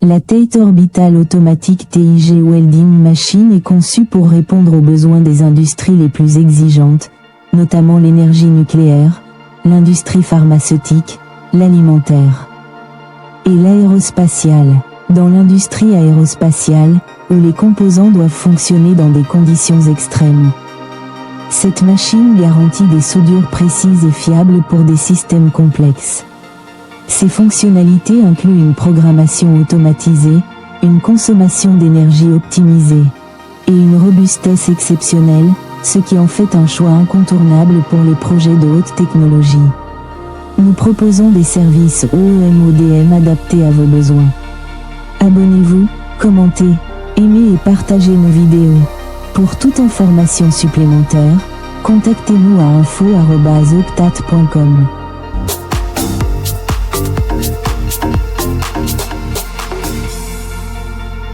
La Tate Orbital automatique TIG Welding Machine est conçue pour répondre aux besoins des industries les plus exigeantes, notamment l'énergie nucléaire, l'industrie pharmaceutique, l'alimentaire et l'aérospatiale. Dans l'industrie aérospatiale, où les composants doivent fonctionner dans des conditions extrêmes, cette machine garantit des soudures précises et fiables pour des systèmes complexes. Ses fonctionnalités incluent une programmation automatisée, une consommation d'énergie optimisée et une robustesse exceptionnelle, ce qui en fait un choix incontournable pour les projets de haute technologie. Nous proposons des services OEM/ODM adaptés à vos besoins. Abonnez-vous, commentez, aimez et partagez nos vidéos. Pour toute information supplémentaire, contactez-nous à info@optate.com.